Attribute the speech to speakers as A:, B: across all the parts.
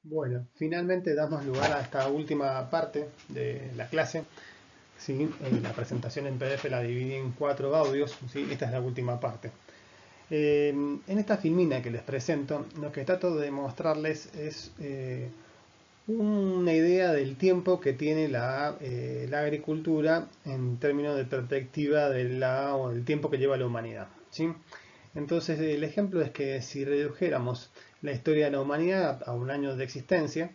A: Bueno, finalmente damos lugar a esta última parte de la clase. ¿Sí? La presentación en PDF la dividí en 4 audios. ¿Sí? Esta es la última parte. En esta filmina que les presento, lo que trato de mostrarles es una idea del tiempo que tiene la agricultura en términos de perspectiva o del tiempo que lleva la humanidad. ¿Sí? Entonces el ejemplo es que si redujéramos la historia de la humanidad a un año de existencia,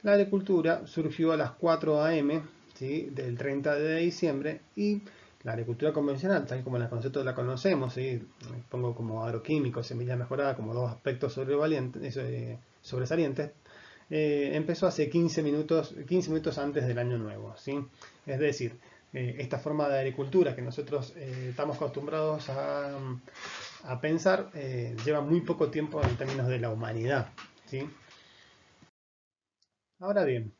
A: la agricultura surgió a las 4 a.m. ¿sí? Del 30 de diciembre y la agricultura convencional, tal como nosotros la conocemos, ¿sí? Pongo como agroquímicos, semilla mejorada, como dos aspectos sobresalientes, empezó hace 15 minutos antes del año nuevo. ¿Sí? Es decir, esta forma de agricultura que nosotros estamos acostumbrados a pensar lleva muy poco tiempo en términos de la humanidad. ¿Sí? Ahora bien,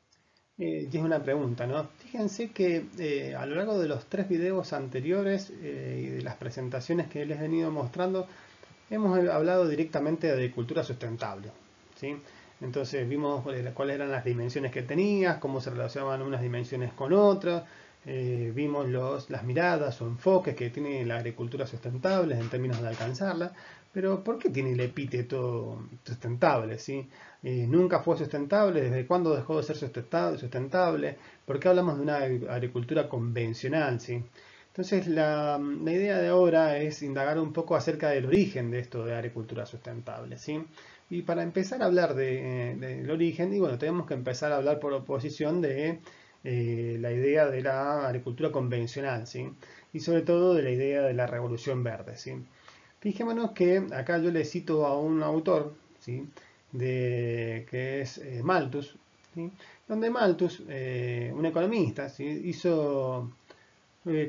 A: y es una pregunta, ¿no? Fíjense que a lo largo de los 3 videos anteriores y de las presentaciones que les he venido mostrando, hemos hablado directamente de agricultura sustentable. ¿Sí? Entonces vimos cuáles eran las dimensiones que tenías, cómo se relacionaban unas dimensiones con otras, vimos las miradas o enfoques que tiene la agricultura sustentable en términos de alcanzarla, pero ¿por qué tiene el epíteto sustentable? ¿Sí? Nunca fue sustentable, ¿desde cuándo dejó de ser sustentable? ¿Por qué hablamos de una agricultura convencional? ¿Sí? Entonces la idea de ahora es indagar un poco acerca del origen de esto de agricultura sustentable. ¿Sí? Y para empezar a hablar del origen, y bueno, tenemos que empezar a hablar por oposición de la idea de la agricultura convencional, ¿sí? Y sobre todo de la idea de la revolución verde, ¿sí? Fijémonos que acá yo le cito a un autor, ¿sí? Que es Malthus, ¿sí? Donde Malthus, un economista, ¿sí?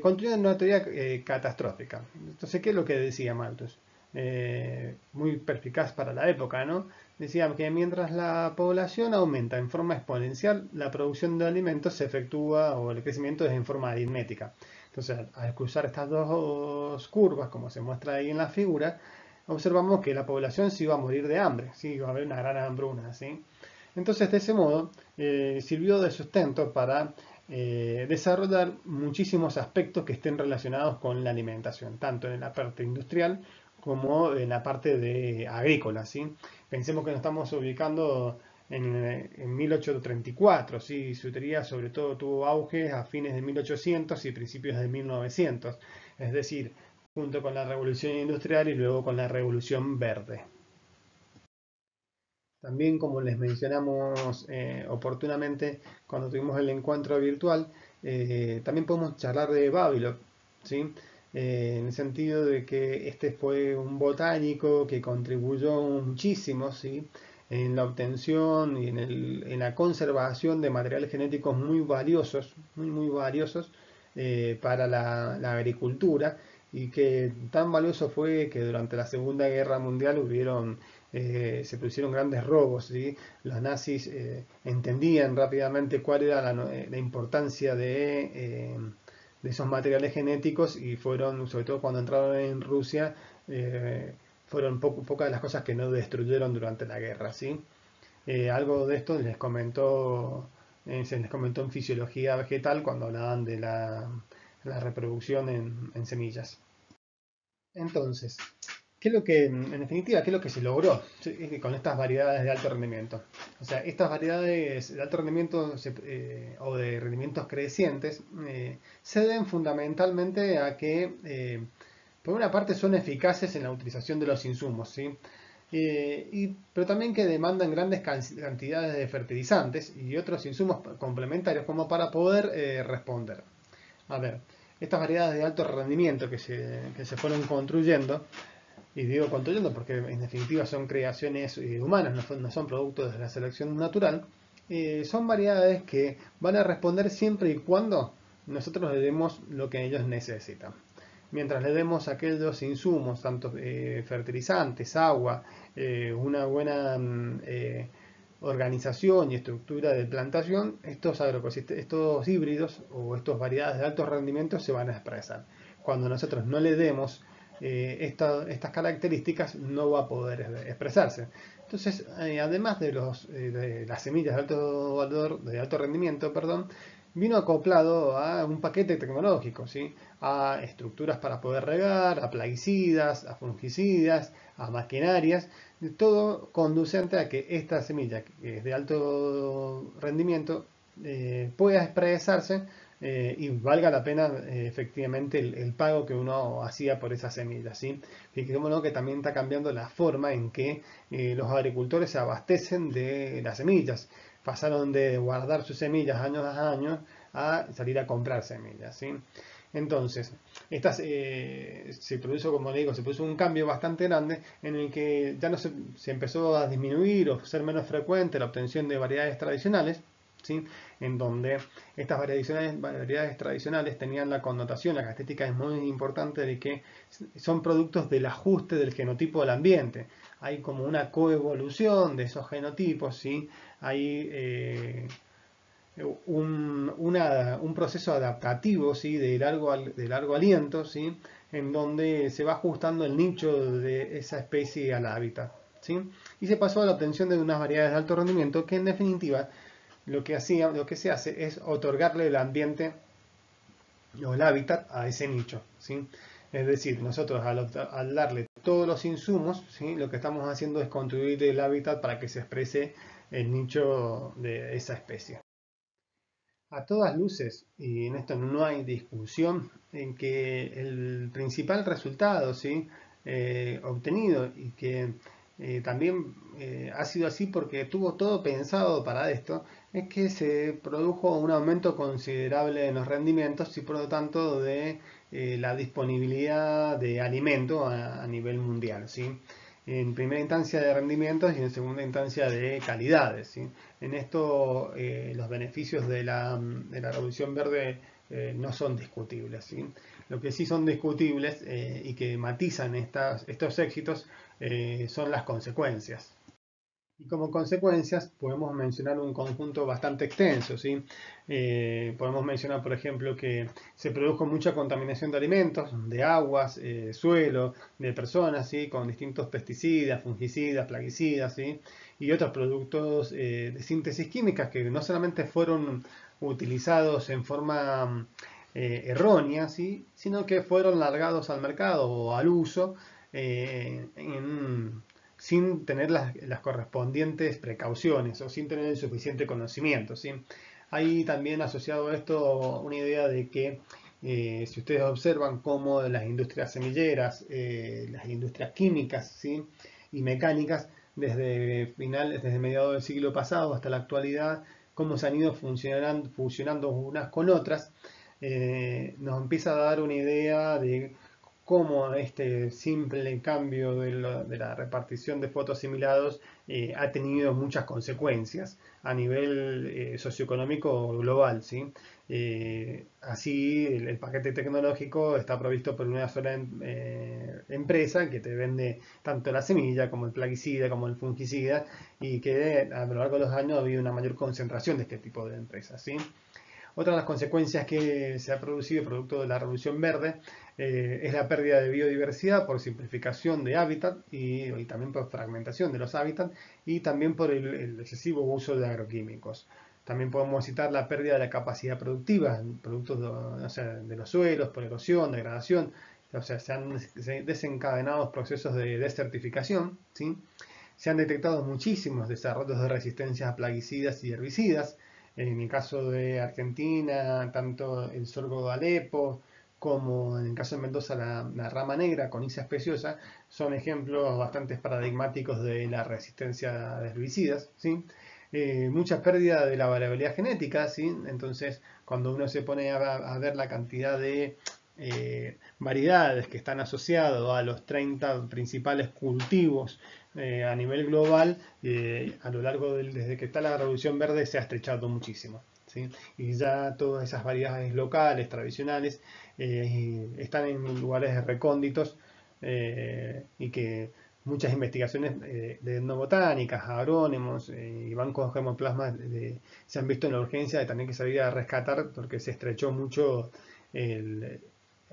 A: Construyó una teoría catastrófica. Entonces, ¿qué es lo que decía Malthus? Muy perspicaz para la época, ¿no? Decía que mientras la población aumenta en forma exponencial, la producción de alimentos se efectúa, o el crecimiento es en forma aritmética. Entonces, al cruzar estas dos curvas, como se muestra ahí en la figura, observamos que la población se iba a morir de hambre, ¿sí? Iba a haber una gran hambruna, ¿sí? Entonces, de ese modo, sirvió de sustento para desarrollar muchísimos aspectos que estén relacionados con la alimentación, tanto en la parte industrial como en la parte de agrícola. ¿Sí? Pensemos que nos estamos ubicando en 1834, ¿sí? Su teoría sobre todo tuvo auge a fines de 1800 y principios de 1900, es decir, junto con la revolución industrial y luego con la revolución verde. También, como les mencionamos oportunamente cuando tuvimos el encuentro virtual, también podemos charlar de Vavilov, ¿sí? En el sentido de que este fue un botánico que contribuyó muchísimo, ¿sí? En la obtención y en la conservación de materiales genéticos muy valiosos, muy valiosos para la agricultura, y que tan valioso fue que durante la Segunda Guerra Mundial se produjeron grandes robos. ¿Sí? Los nazis entendían rápidamente cuál era la importancia de esos materiales genéticos, y fueron, sobre todo cuando entraron en Rusia, fueron pocas de las cosas que no destruyeron durante la guerra. ¿Sí? Algo de esto se les comentó en fisiología vegetal cuando hablaban de la reproducción en semillas. Entonces, en definitiva, qué es lo que se logró, ¿sí? Con estas variedades de alto rendimiento? O sea, estas variedades de alto rendimiento o de rendimientos crecientes se deben fundamentalmente a que, por una parte, son eficaces en la utilización de los insumos, ¿sí? Pero también que demandan grandes cantidades de fertilizantes y otros insumos complementarios como para poder responder. A ver, estas variedades de alto rendimiento que se fueron construyendo, y digo construyendo porque en definitiva son creaciones humanas, no son productos de la selección natural, son variedades que van a responder siempre y cuando nosotros le demos lo que ellos necesitan. Mientras le demos aquellos insumos, tanto fertilizantes, agua, una buena organización y estructura de plantación, estos híbridos o estas variedades de altos rendimientos se van a expresar. Cuando nosotros no le demos estas características, no va a poder expresarse. Entonces, además de las semillas de alto valor, de alto rendimiento, perdón, vino acoplado a un paquete tecnológico, ¿sí? A estructuras para poder regar, a plaguicidas, a fungicidas, a maquinarias, todo conducente a que esta semilla, que es de alto rendimiento, pueda expresarse y valga la pena efectivamente el pago que uno hacía por esa semilla, ¿sí? Fijémonos que también está cambiando la forma en que los agricultores se abastecen de las semillas. Pasaron de guardar sus semillas años a años a salir a comprar semillas, ¿sí? Entonces, se produjo, como le digo, se produjo un cambio bastante grande en el que ya no se empezó a disminuir o ser menos frecuente la obtención de variedades tradicionales, ¿sí? En donde estas variedades tradicionales tenían la connotación, la característica es muy importante de que son productos del ajuste del genotipo del ambiente. Hay como una coevolución de esos genotipos, ¿sí? Hay un proceso adaptativo, ¿sí? De largo aliento, ¿sí? En donde se va ajustando el nicho de esa especie al hábitat, ¿sí? Y se pasó a la obtención de unas variedades de alto rendimiento que en definitiva lo que se hace es otorgarle el ambiente o el hábitat a ese nicho, ¿sí? Es decir, nosotros al darle todos los insumos, ¿sí? Lo que estamos haciendo es construir el hábitat para que se exprese el nicho de esa especie. A todas luces, y en esto no hay discusión, en que el principal resultado, ¿sí? Obtenido y que también ha sido así porque tuvo todo pensado para esto, es que se produjo un aumento considerable en los rendimientos y por lo tanto de la disponibilidad de alimento a nivel mundial, ¿sí? En primera instancia de rendimientos y en segunda instancia de calidades, ¿sí? En esto los beneficios de la revolución verde no son discutibles, ¿sí? Lo que sí son discutibles y que matizan estos éxitos son las consecuencias. Y como consecuencias podemos mencionar un conjunto bastante extenso, ¿sí? Podemos mencionar, por ejemplo, que se produjo mucha contaminación de alimentos, de aguas, suelo, de personas, ¿sí? Con distintos pesticidas, fungicidas, plaguicidas, ¿sí? Y otros productos de síntesis químicas que no solamente fueron utilizados en forma errónea, ¿sí? Sino que fueron largados al mercado o al uso sin tener las correspondientes precauciones o sin tener el suficiente conocimiento, ¿sí? Hay también asociado a esto una idea de que si ustedes observan cómo las industrias semilleras, las industrias químicas, ¿sí? Y mecánicas, desde mediados del siglo pasado hasta la actualidad, cómo se han ido fusionando unas con otras, nos empieza a dar una idea de cómo este simple cambio de la repartición de fotoasimilados ha tenido muchas consecuencias a nivel socioeconómico global, ¿sí? Así, el paquete tecnológico está provisto por una sola empresa que te vende tanto la semilla como el plaguicida, como el fungicida, y que a lo largo de los años ha habido una mayor concentración de este tipo de empresas, ¿sí? Otra de las consecuencias que se ha producido producto de la revolución verde es la pérdida de biodiversidad por simplificación de hábitat y también por fragmentación de los hábitats y también por el excesivo uso de agroquímicos. También podemos citar la pérdida de la capacidad productiva, productos o sea, de los suelos, por erosión, degradación. O sea, se han desencadenado procesos de desertificación, ¿sí? Se han detectado muchísimos desarrollos de resistencias a plaguicidas y herbicidas. En el caso de Argentina, tanto el sorgo de Alepo como en el caso de Mendoza la rama negra con Isa especiosa son ejemplos bastante paradigmáticos de la resistencia a herbicidas, ¿sí? Mucha pérdida de la variabilidad genética, ¿sí? Entonces, cuando uno se pone a ver la cantidad de variedades que están asociadas a los 30 principales cultivos a nivel global, a lo largo desde que está la Revolución Verde se ha estrechado muchísimo, ¿sí? Y ya todas esas variedades locales, tradicionales, están en lugares recónditos y que muchas investigaciones de etnobotánicas, agrónomos y bancos de germoplasma se han visto en la urgencia de también que salir a rescatar porque se estrechó mucho el,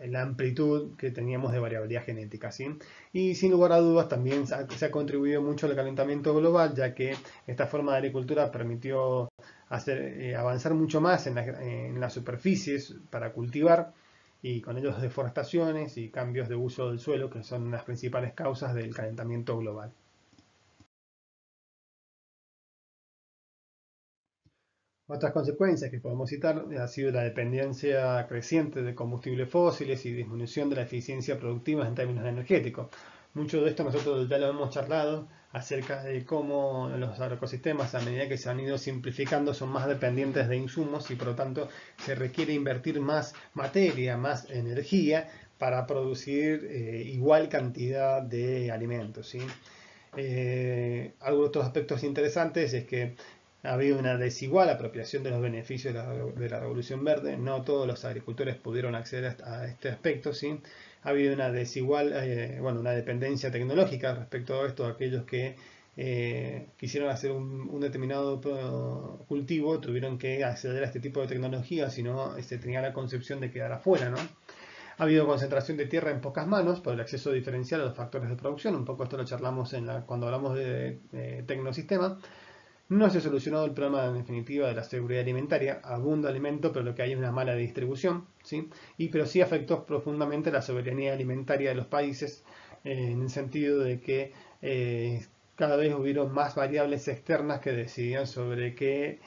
A: la amplitud que teníamos de variabilidad genética, ¿sí? Y sin lugar a dudas también se ha contribuido mucho al calentamiento global, ya que esta forma de agricultura permitió avanzar mucho más en las superficies para cultivar, y con ellos deforestaciones y cambios de uso del suelo, que son las principales causas del calentamiento global. Otras consecuencias que podemos citar ha sido la dependencia creciente de combustibles fósiles y disminución de la eficiencia productiva en términos energéticos. Mucho de esto nosotros ya lo hemos charlado acerca de cómo los agroecosistemas, a medida que se han ido simplificando, son más dependientes de insumos y por lo tanto se requiere invertir más materia, más energía para producir igual cantidad de alimentos, ¿sí? Otros aspectos interesantes es que ha habido una desigual apropiación de los beneficios de la Revolución Verde. No todos los agricultores pudieron acceder a este aspecto, ¿sí? Ha habido una desigual, una dependencia tecnológica respecto a esto. Aquellos que quisieron hacer un determinado cultivo tuvieron que acceder a este tipo de tecnología, si no se tenía la concepción de quedar afuera, ¿no? Ha habido concentración de tierra en pocas manos por el acceso diferencial a los factores de producción. Un poco esto lo charlamos cuando hablamos de tecnosistema. No se ha solucionado el problema en definitiva de la seguridad alimentaria. Abunda alimento, pero lo que hay es una mala distribución, ¿sí? Pero sí afectó profundamente la soberanía alimentaria de los países, en el sentido de que cada vez hubieron más variables externas que decidían sobre qué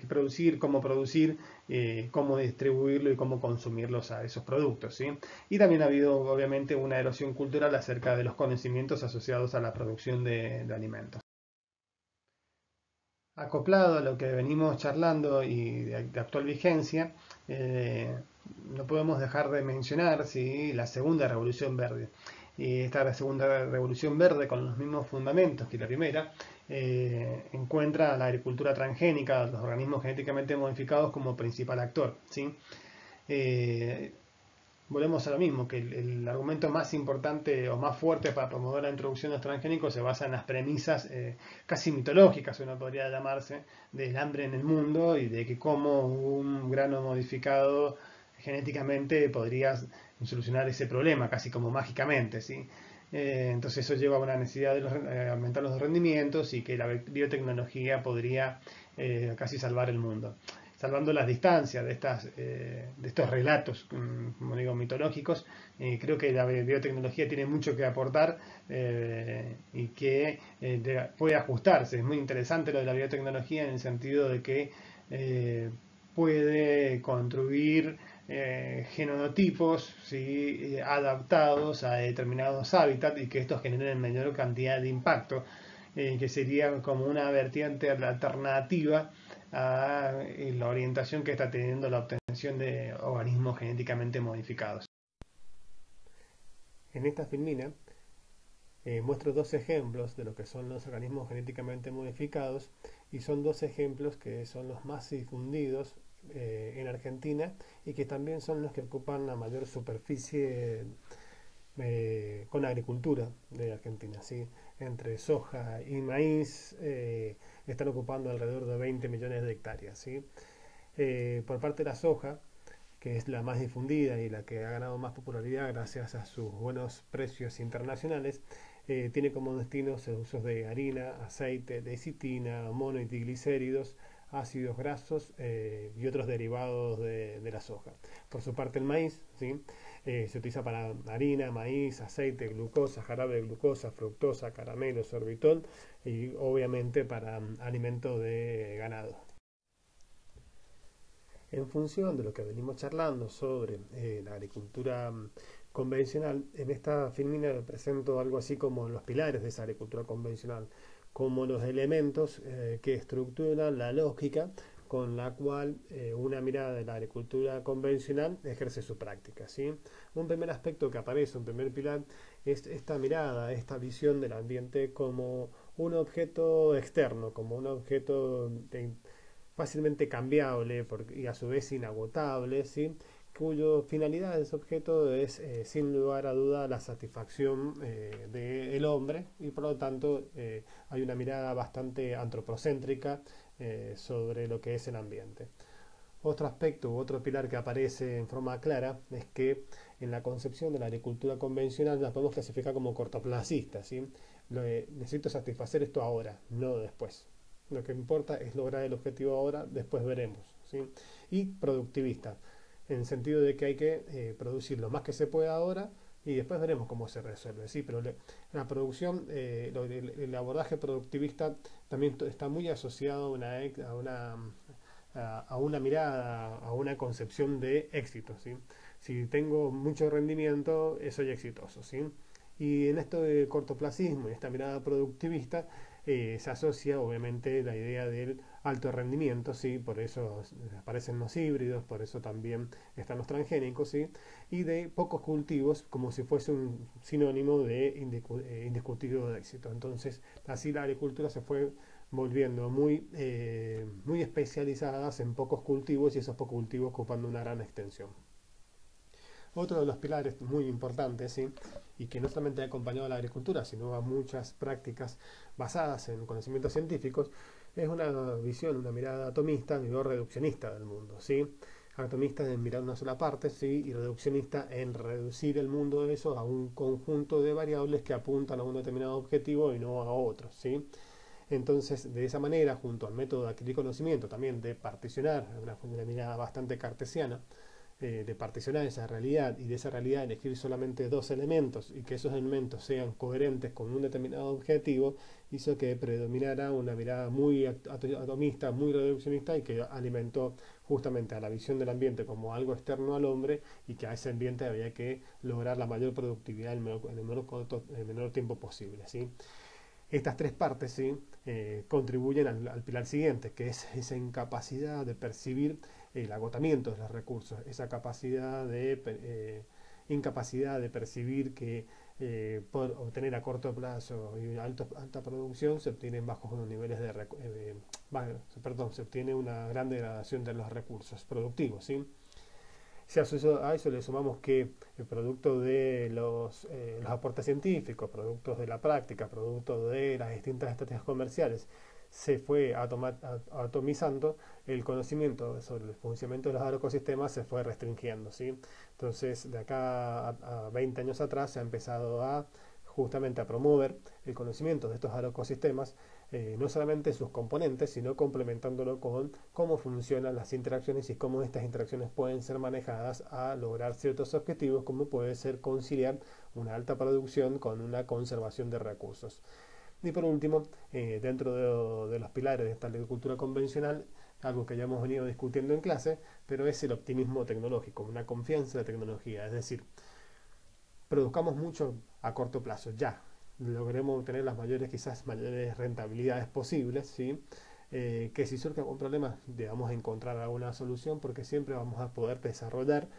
A: producir, cómo distribuirlo y cómo consumirlos a esos productos, ¿sí? Y también ha habido obviamente una erosión cultural acerca de los conocimientos asociados a la producción de alimentos. Acoplado a lo que venimos charlando y de actual vigencia, eh, no podemos dejar de mencionar, ¿sí?, la segunda revolución verde. Y esta segunda revolución verde, con los mismos fundamentos que la primera, encuentra a la agricultura transgénica, los organismos genéticamente modificados, como principal actor, ¿sí? Eh, Volvemos a lo mismo, que el argumento más importante o más fuerte para promover la introducción de los transgénicos se basa en las premisas casi mitológicas, uno podría llamarse, del hambre en el mundo y de que cómo un grano modificado genéticamente podría solucionar ese problema, casi como mágicamente, ¿sí? Entonces eso lleva a una necesidad de aumentar los rendimientos y que la biotecnología podría casi salvar el mundo, salvando las distancias de estos relatos, como digo, mitológicos. Creo que la biotecnología tiene mucho que aportar y que puede ajustarse. Es muy interesante lo de la biotecnología en el sentido de que puede construir genotipos, ¿sí?, adaptados a determinados hábitats y que estos generen mayor cantidad de impacto, que sería como una vertiente alternativa a la orientación que está teniendo la obtención de organismos genéticamente modificados. En esta filmina muestro dos ejemplos de lo que son los organismos genéticamente modificados, y son dos ejemplos que son los más difundidos en Argentina y que también son los que ocupan la mayor superficie con agricultura de Argentina, ¿sí? Entre soja y maíz están ocupando alrededor de 20 millones de hectáreas, ¿sí? Por parte de la soja, que es la más difundida y la que ha ganado más popularidad gracias a sus buenos precios internacionales, tiene como destinos los usos de harina, aceite, lecitina, mono y triglicéridos, ácidos grasos y otros derivados de la soja. Por su parte el maíz, ¿sí?, se utiliza para harina, maíz, aceite, glucosa, jarabe de glucosa, fructosa, caramelo, sorbitol y obviamente para alimento de ganado. En función de lo que venimos charlando sobre la agricultura convencional, en esta filmina presento algo así como los pilares de esa agricultura convencional, como los elementos que estructuran la lógica con la cual una mirada de la agricultura convencional ejerce su práctica, ¿sí? Un primer aspecto que aparece, un primer pilar, es esta mirada, esta visión del ambiente como un objeto externo, como un objeto fácilmente cambiable y a su vez inagotable, ¿sí?, cuyo finalidad de ese objeto es sin lugar a duda la satisfacción del hombre, y por lo tanto hay una mirada bastante antropocéntrica sobre lo que es el ambiente. Otro aspecto u otro pilar que aparece en forma clara es que en la concepción de la agricultura convencional la podemos clasificar como cortoplacista, ¿sí? Necesito satisfacer esto ahora, no después. Lo que importa es lograr el objetivo ahora, después veremos, ¿sí? Y productivista, en el sentido de que hay que producir lo más que se pueda ahora y después veremos cómo se resuelve, ¿sí? Pero la producción, el abordaje productivista también está muy asociado a una mirada, a una concepción de éxito, ¿sí? Si tengo mucho rendimiento, soy exitoso, ¿sí? Y en esto de cortoplacismo, en esta mirada productivista, se asocia obviamente la idea del alto rendimiento, ¿sí? Por eso aparecen los híbridos, por eso también están los transgénicos, ¿sí? Y de pocos cultivos, como si fuese un sinónimo de indiscutido de éxito. Entonces, así la agricultura se fue volviendo muy especializadas en pocos cultivos y esos pocos cultivos ocupando una gran extensión. Otro de los pilares muy importantes, ¿sí? Y que no solamente ha acompañado a la agricultura, sino a muchas prácticas basadas en conocimientos científicos, es una visión, una mirada atomista y reduccionista del mundo, ¿sí? Atomista en mirar una sola parte, ¿sí? Y reduccionista en reducir el mundo de eso a un conjunto de variables que apuntan a un determinado objetivo y no a otros, ¿sí? Entonces, de esa manera, junto al método de adquirir conocimiento, también de particionar, una mirada bastante cartesiana, de particionar esa realidad y de esa realidad elegir solamente dos elementos y que esos elementos sean coherentes con un determinado objetivo, hizo que predominara una mirada muy atomista, muy reduccionista y que alimentó justamente a la visión del ambiente como algo externo al hombre y que a ese ambiente había que lograr la mayor productividad en el menor tiempo posible, ¿sí? Estas tres partes, ¿sí? Contribuyen al pilar siguiente, que es esa incapacidad de percibir el agotamiento de los recursos, esa incapacidad de percibir que por obtener a corto plazo y alta producción se obtienen bajos niveles se obtiene una gran degradación de los recursos productivos, ¿sí? Si a eso le sumamos que el producto de los aportes científicos, productos de la práctica, producto de las distintas estrategias comerciales, se fue atomizando, el conocimiento sobre el funcionamiento de los agroecosistemas se fue restringiendo, ¿sí? Entonces, de acá a 20 años atrás se ha empezado justamente a promover el conocimiento de estos agroecosistemas, no solamente sus componentes, sino complementándolo con cómo funcionan las interacciones y cómo estas interacciones pueden ser manejadas a lograr ciertos objetivos, como puede ser conciliar una alta producción con una conservación de recursos. Y por último, dentro de los pilares de esta agricultura convencional, algo que ya hemos venido discutiendo en clase, pero es el optimismo tecnológico, una confianza en la tecnología, es decir, produzcamos mucho a corto plazo, ya, logremos obtener las mayores rentabilidades posibles, ¿sí? Que si surge algún problema debamos encontrar alguna solución porque siempre vamos a poder desarrollar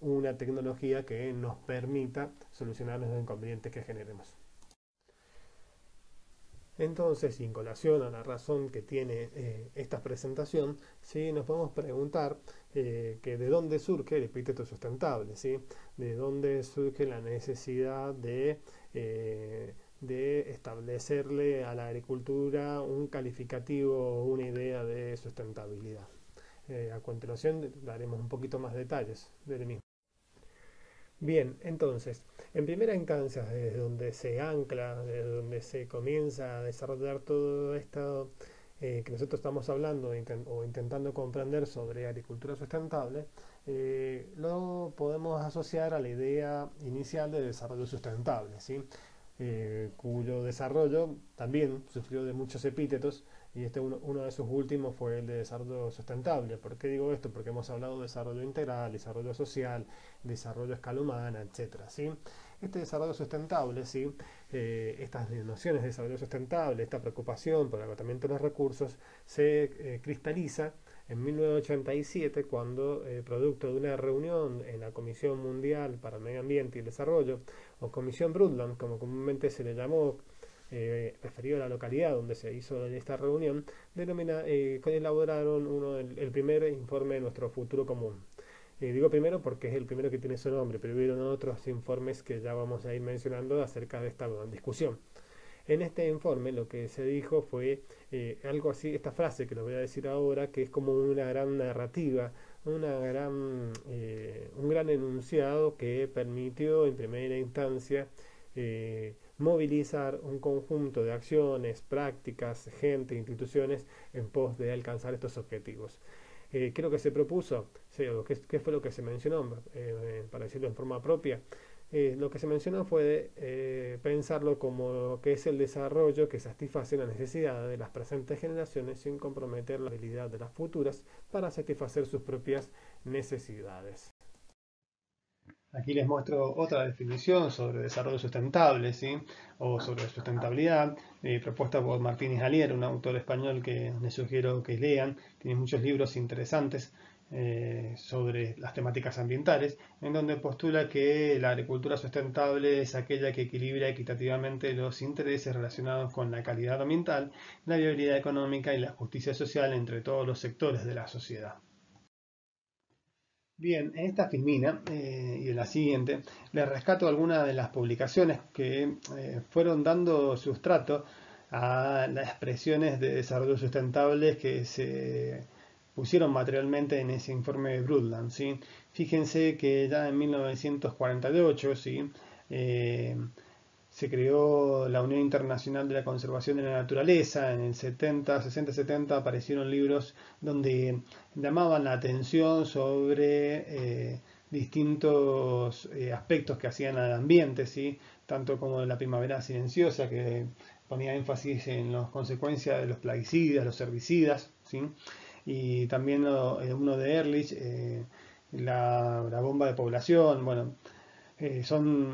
A: una tecnología que nos permita solucionar los inconvenientes que generemos. Entonces, en colación a la razón que tiene esta presentación, ¿sí? Nos podemos preguntar que de dónde surge el epíteto sustentable, ¿sí? De dónde surge la necesidad de establecerle a la agricultura un calificativo o una idea de sustentabilidad. A continuación daremos un poquito más detalles del mismo. Bien, entonces, en primera instancia, desde donde se ancla, desde donde se comienza a desarrollar todo esto que nosotros estamos hablando o intentando comprender sobre agricultura sustentable, lo podemos asociar a la idea inicial de desarrollo sustentable, ¿sí? Cuyo desarrollo también sufrió de muchos epítetos y uno de sus últimos fue el de desarrollo sustentable. ¿Por qué digo esto? Porque hemos hablado de desarrollo integral, desarrollo social, desarrollo a escala humana, etcétera, ¿sí? Este desarrollo sustentable, ¿sí? Estas nociones de desarrollo sustentable, esta preocupación por el agotamiento de los recursos, se cristaliza en 1987 cuando, producto de una reunión en la Comisión Mundial para el Medio Ambiente y el Desarrollo, o Comisión Brundtland, como comúnmente se le llamó, referido a la localidad donde se hizo esta reunión, elaboraron el primer informe de nuestro futuro común. Digo primero porque es el primero que tiene su nombre, pero hubieron otros informes que ya vamos a ir mencionando acerca de esta discusión.
B: En este informe lo que se dijo fue algo así, esta frase que lo voy a decir ahora, que es como una gran narrativa, un gran enunciado que permitió en primera instancia movilizar un conjunto de acciones, prácticas, gente, instituciones en pos de alcanzar estos objetivos. ¿Qué es lo que se propuso? Sí, ¿qué fue lo que se mencionó? Para decirlo en forma propia, lo que se mencionó fue pensarlo como que es el desarrollo que satisface la necesidad de las presentes generaciones sin comprometer la habilidad de las futuras para satisfacer sus propias necesidades.
A: Aquí les muestro otra definición sobre desarrollo sustentable, ¿sí? O sobre sustentabilidad, propuesta por Martínez Alier, un autor español que les sugiero que lean. Tiene muchos libros interesantes sobre las temáticas ambientales, en donde postula que la agricultura sustentable es aquella que equilibra equitativamente los intereses relacionados con la calidad ambiental, la viabilidad económica y la justicia social entre todos los sectores de la sociedad. Bien, en esta filmina y en la siguiente les rescato algunas de las publicaciones que fueron dando sustrato a las expresiones de desarrollo sustentable que se pusieron materialmente en ese informe de Brundtland, ¿sí? Fíjense que ya en 1948, ¿sí? Eh, se creó la Unión Internacional de la Conservación de la Naturaleza. En el 70, 60, 70 aparecieron libros donde llamaban la atención sobre distintos aspectos que hacían al ambiente, ¿sí? Tanto como la primavera silenciosa, que ponía énfasis en las consecuencias de los plaguicidas, los herbicidas, ¿sí? Y también uno de Ehrlich, la bomba de población. Bueno, son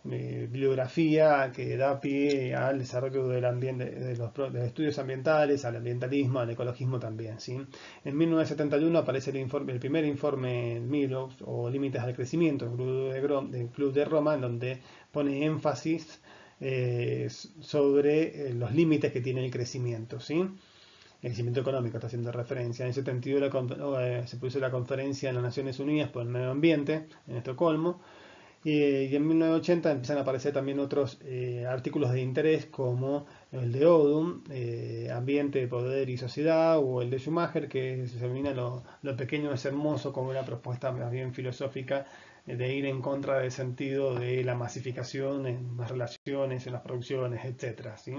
A: bibliografía que da pie al desarrollo del ambiente, de los estudios ambientales, al ambientalismo, al ecologismo también, ¿sí? En 1971 aparece el primer informe Milos o Límites al Crecimiento del Club de Roma, en donde pone énfasis sobre los límites que tiene el crecimiento, ¿sí? El crecimiento económico está haciendo referencia. En ese sentido se produce la conferencia en las Naciones Unidas por el Medio Ambiente en Estocolmo, y en 1980 empiezan a aparecer también otros artículos de interés como el de Odum, Ambiente, Poder y Sociedad, o el de Schumacher, que se denomina lo pequeño es hermoso, como una propuesta más bien filosófica de ir en contra del sentido de la masificación en las relaciones, en las producciones, etcétera, ¿sí?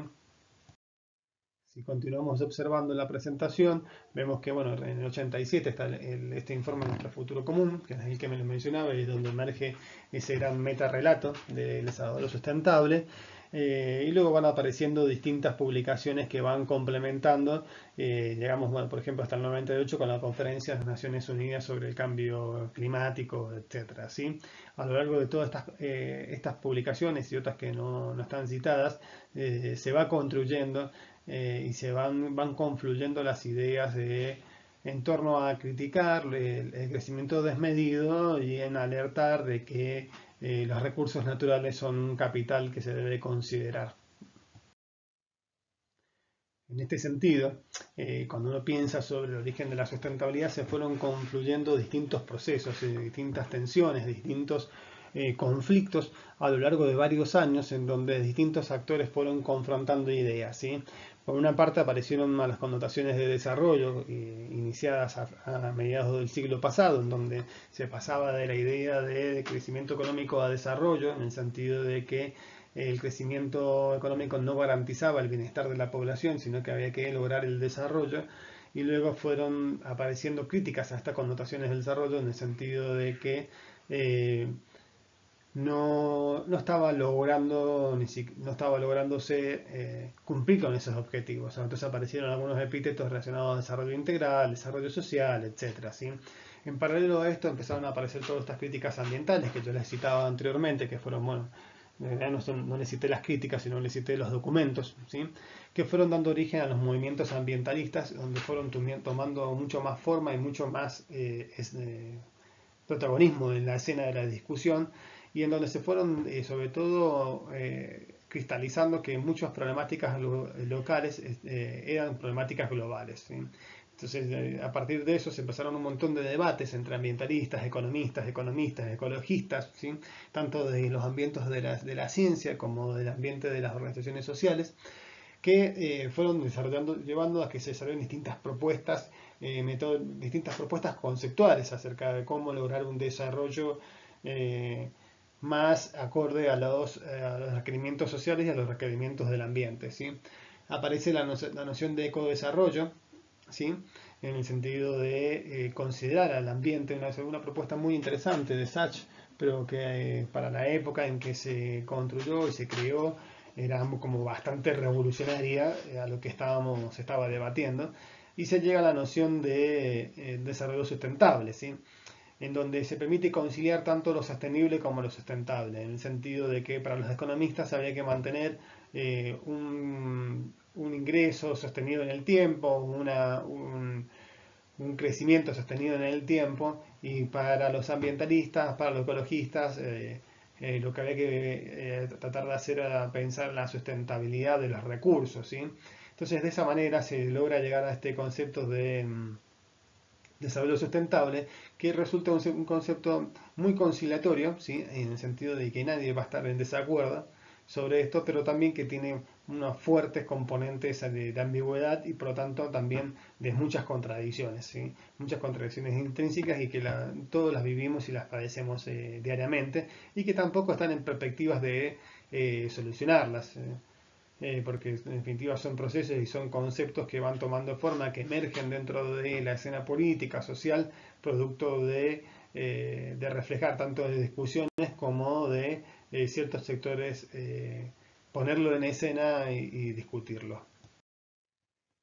A: Si continuamos observando la presentación, vemos que bueno, en el 87 está este informe de Nuestro Futuro Común, que es el que me lo mencionaba, y es donde emerge ese gran metarrelato del desarrollo sustentable. Y luego van apareciendo distintas publicaciones que van complementando. Llegamos, bueno, por ejemplo, hasta el 98 con la Conferencia de las Naciones Unidas sobre el Cambio Climático, etcétera, ¿sí? A lo largo de todas estas publicaciones y otras que no están citadas, se va construyendo y se van confluyendo las ideas en torno a criticar el crecimiento desmedido y en alertar de que los recursos naturales son un capital que se debe considerar. En este sentido, cuando uno piensa sobre el origen de la sustentabilidad, se fueron confluyendo distintos procesos, distintas tensiones, distintos conflictos a lo largo de varios años en donde distintos actores fueron confrontando ideas, ¿sí? Por una parte aparecieron las connotaciones de desarrollo iniciadas a mediados del siglo pasado, en donde se pasaba de la idea de crecimiento económico a desarrollo, en el sentido de que el crecimiento económico no garantizaba el bienestar de la población, sino que había que lograr el desarrollo. Y luego fueron apareciendo críticas a estas connotaciones del desarrollo en el sentido de que no estaba logrando no estaba lográndose cumplir con esos objetivos. Entonces aparecieron algunos epítetos relacionados al desarrollo integral, desarrollo social, etcétera, ¿sí? En paralelo a esto empezaron a aparecer todas estas críticas ambientales que yo les citaba anteriormente, que fueron, bueno, no les cité las críticas, sino les cité los documentos, ¿sí? Que fueron dando origen a los movimientos ambientalistas, donde fueron tomando mucho más forma y mucho más protagonismo en la escena de la discusión, y en donde se fueron sobre todo cristalizando que muchas problemáticas locales eran problemáticas globales, ¿sí? Entonces, a partir de eso se empezaron un montón de debates entre ambientalistas, economistas, ecologistas, ¿sí? Tanto de los ambientes de la ciencia como del ambiente de las organizaciones sociales, que fueron llevando a que se desarrollen distintas propuestas, distintas propuestas conceptuales acerca de cómo lograr un desarrollo más acorde a los requerimientos sociales y a los requerimientos del ambiente, ¿sí? Aparece la noción de ecodesarrollo, ¿sí? En el sentido de considerar al ambiente, una propuesta muy interesante de Sachs, pero que para la época en que se construyó y se creó era como bastante revolucionaria a lo que se estaba debatiendo, y se llega a la noción de desarrollo sustentable, ¿sí? En donde se permite conciliar tanto lo sostenible como lo sustentable, en el sentido de que para los economistas habría que mantener un ingreso sostenido en el tiempo, un crecimiento sostenido en el tiempo, y para los ambientalistas, para los ecologistas, lo que había que tratar de hacer era pensar la sustentabilidad de los recursos, ¿sí? Entonces, de esa manera se logra llegar a este concepto de desarrollo sustentable, que resulta un concepto muy conciliatorio, ¿sí? En el sentido de que nadie va a estar en desacuerdo sobre esto, pero también que tiene unos fuertes componentes de ambigüedad y por lo tanto también de muchas contradicciones, ¿sí? Muchas contradicciones intrínsecas y que todos las vivimos y las padecemos diariamente, y que tampoco están en perspectivas de solucionarlas. Porque en definitiva son procesos y son conceptos que van tomando forma, que emergen dentro de la escena política, social, producto de reflejar tanto de discusiones como de ciertos sectores, ponerlo en escena y discutirlo.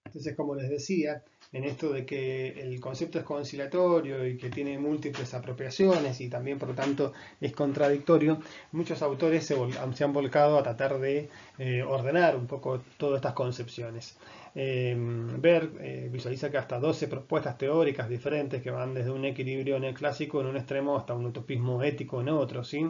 A: Entonces, como les decía, en esto de que el concepto es conciliatorio y que tiene múltiples apropiaciones y también por lo tanto es contradictorio, muchos autores se han volcado a tratar de ordenar un poco todas estas concepciones. Visualiza que hasta 12 propuestas teóricas diferentes que van desde un equilibrio neoclásico en un extremo hasta un utopismo ético en otro, ¿sí?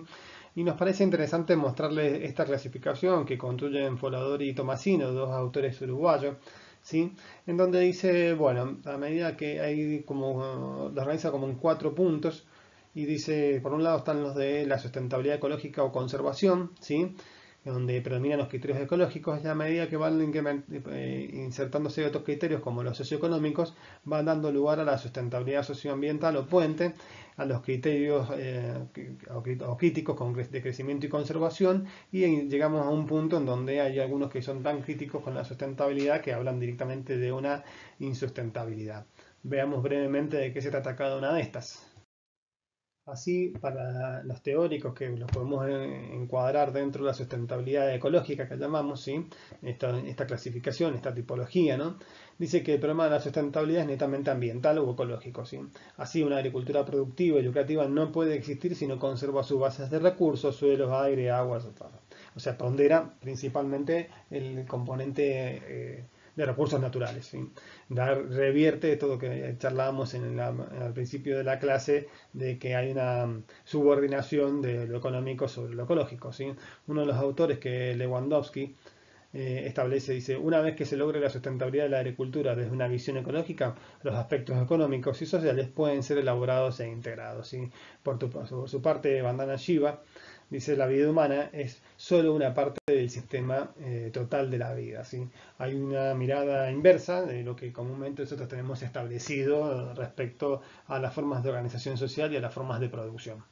A: Y nos parece interesante mostrarles esta clasificación que construyen Foladori y Tomasino, dos autores uruguayos, ¿sí? En donde dice, bueno, a medida que hay como, lo organiza como en 4 puntos, y dice, por un lado están los de la sustentabilidad ecológica o conservación, ¿sí? Donde predominan los criterios ecológicos, y a medida que van insertándose otros criterios como los socioeconómicos, van dando lugar a la sustentabilidad socioambiental o puente, a los criterios o críticos de crecimiento y conservación, y llegamos a un punto en donde hay algunos que son tan críticos con la sustentabilidad que hablan directamente de una insustentabilidad. Veamos brevemente de qué se trata cada una de estas. Así, para los teóricos que los podemos encuadrar dentro de la sustentabilidad ecológica que llamamos, ¿sí? Esta clasificación, esta tipología, ¿no? Dice que el problema de la sustentabilidad es netamente ambiental o ecológico, ¿sí? Así, una agricultura productiva y lucrativa no puede existir si no conserva sus bases de recursos, suelos, aire, aguas, o sea, pondera principalmente el componente de recursos naturales, ¿sí? Revierte todo lo que charlábamos al principio de la clase, de que hay una subordinación de lo económico sobre lo ecológico, ¿sí? Uno de los autores, que Lewandowski, establece, dice, una vez que se logre la sustentabilidad de la agricultura desde una visión ecológica, los aspectos económicos y sociales pueden ser elaborados e integrados, ¿sí? Por su parte, Vandana Shiva dice, la vida humana es solo una parte del sistema total de la vida, ¿sí? Hay una mirada inversa de lo que comúnmente nosotros tenemos establecido respecto a las formas de organización social y a las formas de producción.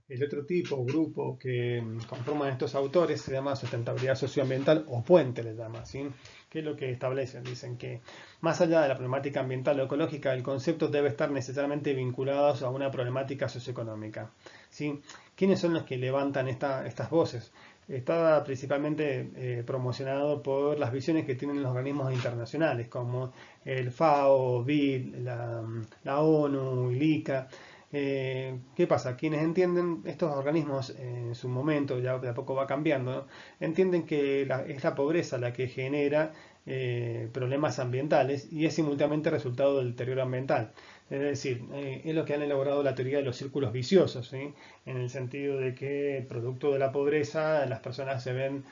A: El otro tipo o grupo que conforman estos autores se llama sustentabilidad socioambiental o puente, le llama, ¿sí? ¿Qué es lo que establecen? Dicen que más allá de la problemática ambiental o ecológica, el concepto debe estar necesariamente vinculado a una problemática socioeconómica, ¿sí? ¿Quiénes son los que levantan estas voces? Está principalmente promocionado por las visiones que tienen los organismos internacionales, como el FAO, BID, la ONU, el ICA. ¿Qué pasa? Quienes entienden estos organismos en su momento, ya de a poco va cambiando, ¿no? Entienden que es la pobreza la que genera problemas ambientales y es simultáneamente resultado del deterioro ambiental. Es decir, es lo que han elaborado la teoría de los círculos viciosos, ¿sí? En el sentido de que, producto de la pobreza, las personas se ven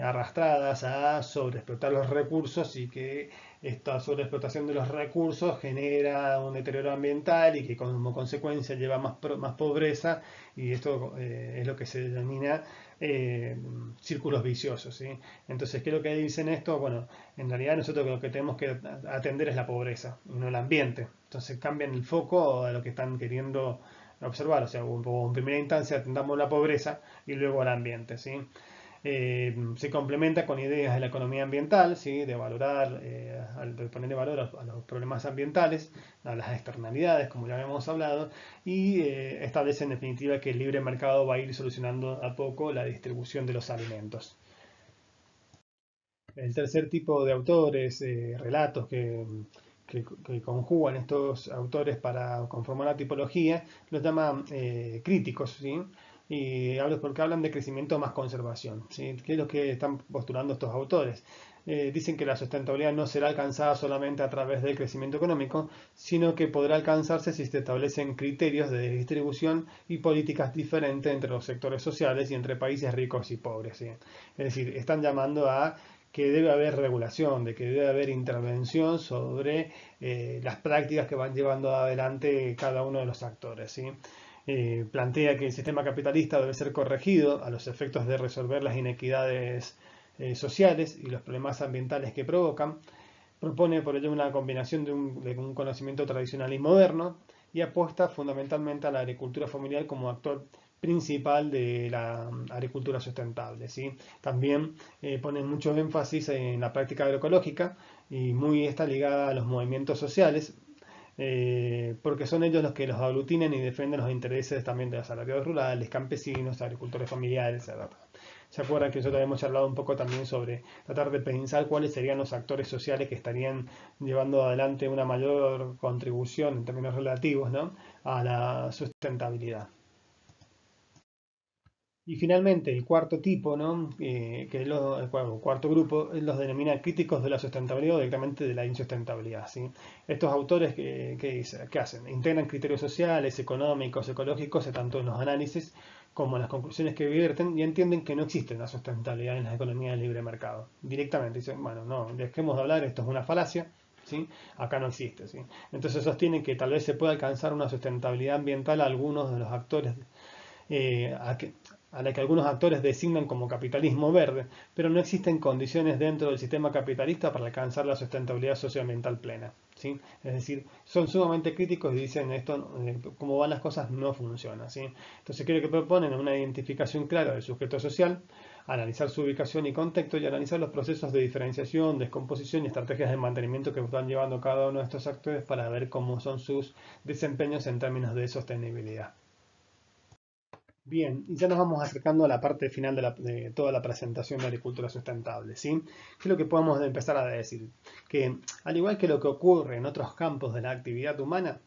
A: arrastradas a sobreexplotar los recursos y que esta sobreexplotación de los recursos genera un deterioro ambiental y que como consecuencia lleva más pobreza y esto es lo que se denomina eh, círculos viciosos, ¿sí? Entonces, ¿qué es lo que dicen esto? Bueno, en realidad nosotros lo que tenemos que atender es la pobreza y no el ambiente. Entonces cambian el foco a lo que están queriendo observar, o sea, en primera instancia atendamos la pobreza y luego al ambiente, ¿sí? Se complementa con ideas de la economía ambiental, ¿sí? De valorar, de ponerle valor a los problemas ambientales, a las externalidades, como ya habíamos hablado, y establece en definitiva que el libre mercado va a ir solucionando a poco la distribución de los alimentos. El tercer tipo de autores, relatos que conjugan estos autores para conformar la tipología, los llaman críticos, ¿sí? Y hablo porque hablan de crecimiento más conservación, ¿sí? ¿Qué es lo que están postulando estos autores? Dicen que la sustentabilidad no será alcanzada solamente a través del crecimiento económico, sino que podrá alcanzarse si se establecen criterios de distribución y políticas diferentes entre los sectores sociales y entre países ricos y pobres, ¿sí? Es decir, están llamando a que debe haber regulación, de que debe haber intervención sobre las prácticas que van llevando adelante cada uno de los actores, ¿sí? Plantea que el sistema capitalista debe ser corregido a los efectos de resolver las inequidades sociales y los problemas ambientales que provocan. Propone por ello una combinación de un conocimiento tradicional y moderno y apuesta fundamentalmente a la agricultura familiar como actor principal de la agricultura sustentable, ¿sí? También ponen mucho énfasis en la práctica agroecológica y muy está ligada a los movimientos sociales, porque son ellos los que los aglutinan y defienden los intereses también de los asalariados rurales, campesinos, agricultores familiares, etc. ¿Se acuerdan que nosotros habíamos charlado un poco también sobre tratar de pensar cuáles serían los actores sociales que estarían llevando adelante una mayor contribución en términos relativos, ¿no? A la sustentabilidad? Y finalmente, el cuarto tipo, ¿no? Que es el cuarto grupo, los denomina críticos de la sustentabilidad o directamente de la insustentabilidad, ¿sí? Estos autores ¿qué hacen? Integran criterios sociales, económicos, ecológicos, tanto en los análisis como en las conclusiones que vierten y entienden que no existe una sustentabilidad en las economías de libre mercado. Directamente dicen, bueno, no, dejemos de hablar, esto es una falacia, ¿sí? Acá no existe, ¿sí? Entonces sostienen que tal vez se pueda alcanzar una sustentabilidad ambiental a algunos de los actores eh, a, que, a la que algunos actores designan como capitalismo verde, pero no existen condiciones dentro del sistema capitalista para alcanzar la sustentabilidad socioambiental plena, ¿sí? Es decir, son sumamente críticos y dicen esto, como van las cosas, no funciona, ¿sí? Entonces creo que proponen una identificación clara del sujeto social, analizar su ubicación y contexto y analizar los procesos de diferenciación, descomposición y estrategias de mantenimiento que están llevando cada uno de estos actores para ver cómo son sus desempeños en términos de sostenibilidad. Bien, y ya nos vamos acercando a la parte final de toda la presentación de agricultura sustentable, ¿sí? ¿Qué es lo que podemos empezar a decir? Que al igual que lo que ocurre en otros campos de la actividad humana,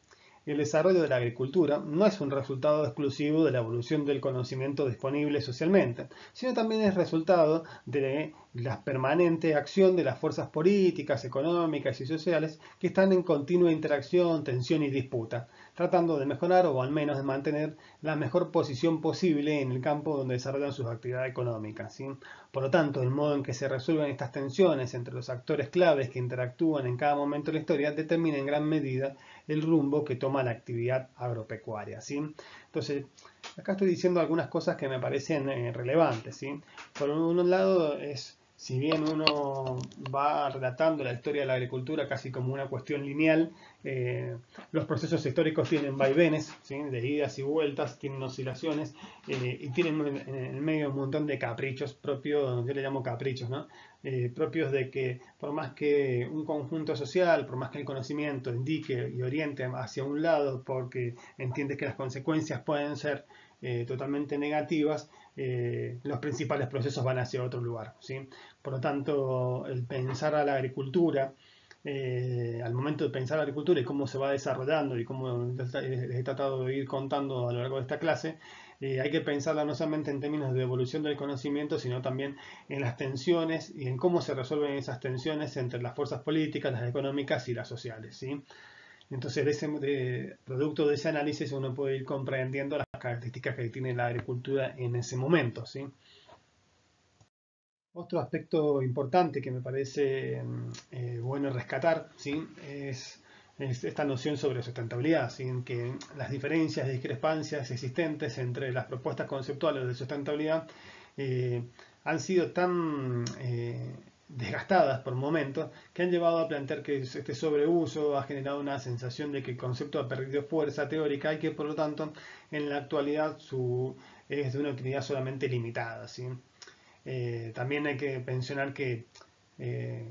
A: el desarrollo de la agricultura no es un resultado exclusivo de la evolución del conocimiento disponible socialmente, sino también es resultado de la permanente acción de las fuerzas políticas, económicas y sociales que están en continua interacción, tensión y disputa, tratando de mejorar o al menos de mantener la mejor posición posible en el campo donde desarrollan sus actividades económicas, ¿sí? Por lo tanto, el modo en que se resuelven estas tensiones entre los actores claves que interactúan en cada momento de la historia determina en gran medida el rumbo que toma la actividad agropecuaria, ¿sí? Entonces, acá estoy diciendo algunas cosas que me parecen relevantes, ¿sí? Por un lado es, si bien uno va relatando la historia de la agricultura casi como una cuestión lineal, eh, los procesos históricos tienen vaivenes, ¿sí? De idas y vueltas, tienen oscilaciones y tienen en el medio un montón de caprichos propios, yo le llamo caprichos, ¿no? Propios de que por más que un conjunto social, por más que el conocimiento indique y oriente hacia un lado porque entiende que las consecuencias pueden ser totalmente negativas, los principales procesos van hacia otro lugar, ¿sí? Por lo tanto, el pensar a la agricultura, al momento de pensar la agricultura y cómo se va desarrollando y cómo les he tratado de ir contando a lo largo de esta clase, hay que pensarla no solamente en términos de evolución del conocimiento, sino también en las tensiones y en cómo se resuelven esas tensiones entre las fuerzas políticas, las económicas y las sociales, ¿sí? Entonces, producto de ese análisis uno puede ir comprendiendo las características que tiene la agricultura en ese momento, ¿sí? Otro aspecto importante que me parece bueno rescatar, ¿sí? Es esta noción sobre sustentabilidad, ¿sí? En que las diferencias, discrepancias existentes entre las propuestas conceptuales de sustentabilidad eh, han sido tan desgastadas por momentos que han llevado a plantear que este sobreuso ha generado una sensación de que el concepto ha perdido fuerza teórica y que por lo tanto en la actualidad es de una utilidad solamente limitada, ¿sí? También hay que mencionar que eh,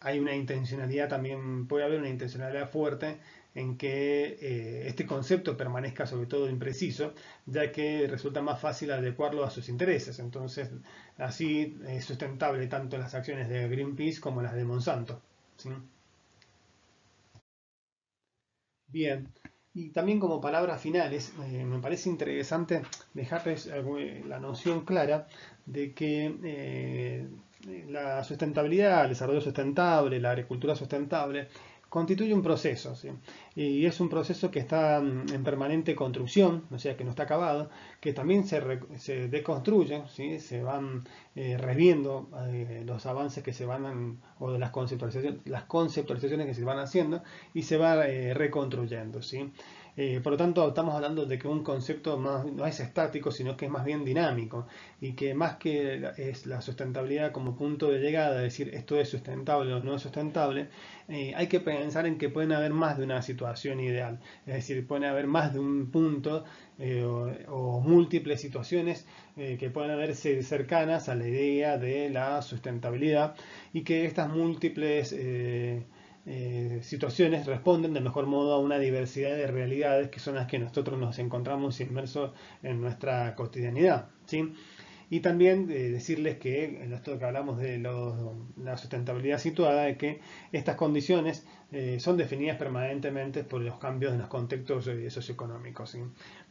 A: hay una intencionalidad, también puede haber una intencionalidad fuerte en que este concepto permanezca sobre todo impreciso, ya que resulta más fácil adecuarlo a sus intereses. Entonces, así es sustentable tanto las acciones de Greenpeace como las de Monsanto, ¿sí? Bien, y también como palabras finales, me parece interesante dejarles la noción clara de que la sustentabilidad, el desarrollo sustentable, la agricultura sustentable, constituye un proceso, ¿sí? Y es un proceso que está en permanente construcción, o sea, que no está acabado, que también se deconstruye, ¿sí? Se van reviendo los avances que se van, o de las conceptualizaciones que se van haciendo, y se va reconstruyendo, ¿sí? Por lo tanto, estamos hablando de que un concepto no es estático, sino que es más bien dinámico, y que más que es la sustentabilidad como punto de llegada, es decir, esto es sustentable o no es sustentable, hay que pensar en que pueden haber más de una situación ideal, es decir, pueden haber más de un punto o múltiples situaciones que puedan haberse cercanas a la idea de la sustentabilidad y que estas múltiples situaciones responden de mejor modo a una diversidad de realidades que son las que nosotros nos encontramos inmersos en nuestra cotidianidad, ¿sí? Y también decirles que en esto que hablamos de la sustentabilidad situada, de que estas condiciones son definidas permanentemente por los cambios en los contextos socioeconómicos, ¿sí?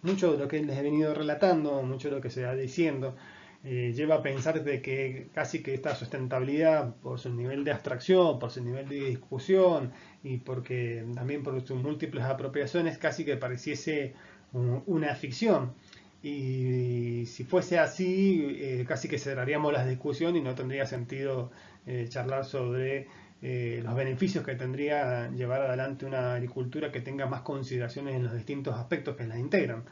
A: Mucho de lo que les he venido relatando, mucho de lo que se va diciendo, lleva a pensar de que casi que esta sustentabilidad, por su nivel de abstracción, por su nivel de discusión y porque también por sus múltiples apropiaciones, casi que pareciese una ficción. Y si fuese así, casi que cerraríamos la discusión y no tendría sentido charlar sobre los beneficios que tendría llevar adelante una agricultura que tenga más consideraciones en los distintos aspectos que la integran.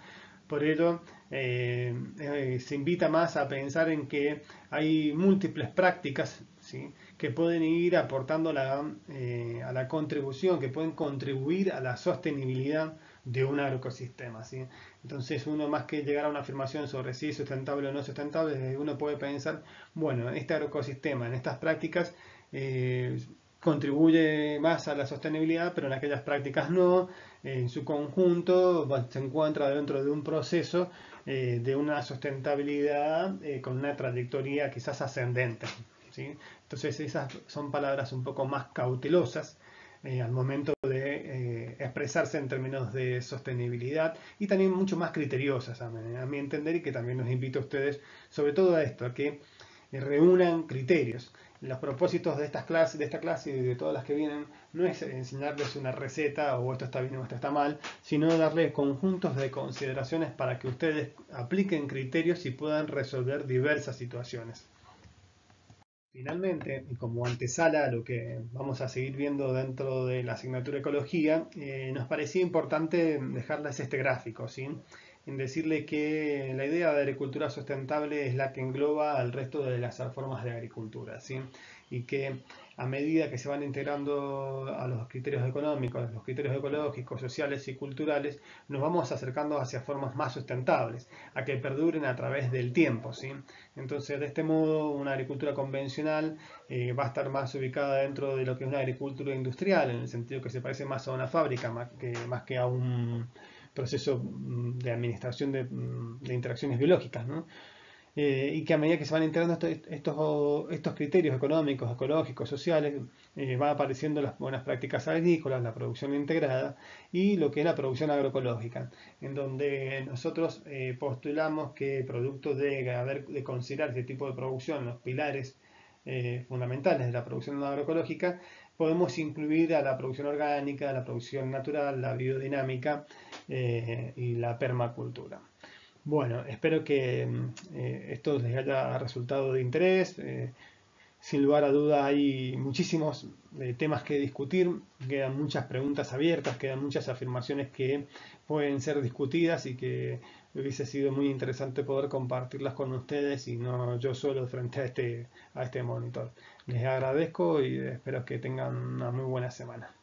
A: Por ello, se invita más a pensar en que hay múltiples prácticas, ¿sí? Que pueden ir aportando a la contribución, que pueden contribuir a la sostenibilidad de un agroecosistema, ¿sí? Entonces, uno más que llegar a una afirmación sobre si es sustentable o no sustentable, uno puede pensar, bueno, este agroecosistema, en estas prácticas, eh, contribuye más a la sostenibilidad, pero en aquellas prácticas no. En su conjunto se encuentra dentro de un proceso de una sustentabilidad con una trayectoria quizás ascendente, ¿sí? Entonces esas son palabras un poco más cautelosas al momento de expresarse en términos de sostenibilidad y también mucho más criteriosas a mi entender, y que también los invito a ustedes sobre todo a esto, a que reúnan criterios. Los propósitos de esta clase y de todas las que vienen no es enseñarles una receta o esto está bien o esto está mal, sino darles conjuntos de consideraciones para que ustedes apliquen criterios y puedan resolver diversas situaciones. Finalmente, y como antesala a lo que vamos a seguir viendo dentro de la asignatura Ecología, nos parecía importante dejarles este gráfico, ¿sí? En decirle que la idea de agricultura sustentable es la que engloba al resto de las formas de agricultura, ¿sí? Y que a medida que se van integrando a los criterios económicos, los criterios ecológicos, sociales y culturales, nos vamos acercando hacia formas más sustentables, a que perduren a través del tiempo, ¿sí? Entonces, de este modo, una agricultura convencional va a estar más ubicada dentro de lo que es una agricultura industrial, en el sentido que se parece más a una fábrica, más que a un proceso de administración de interacciones biológicas, ¿no? Y que a medida que se van integrando estos criterios económicos, ecológicos, sociales, van apareciendo las buenas prácticas agrícolas, la producción integrada y lo que es la producción agroecológica, en donde nosotros postulamos que producto de considerar este tipo de producción, los pilares fundamentales de la producción agroecológica, podemos incluir a la producción orgánica, la producción natural, la biodinámica y la permacultura. Bueno, espero que esto les haya resultado de interés. sin lugar a duda hay muchísimos temas que discutir, quedan muchas preguntas abiertas, quedan muchas afirmaciones que pueden ser discutidas y que hubiese sido muy interesante poder compartirlas con ustedes y no yo solo frente a este monitor. Les agradezco y espero que tengan una muy buena semana.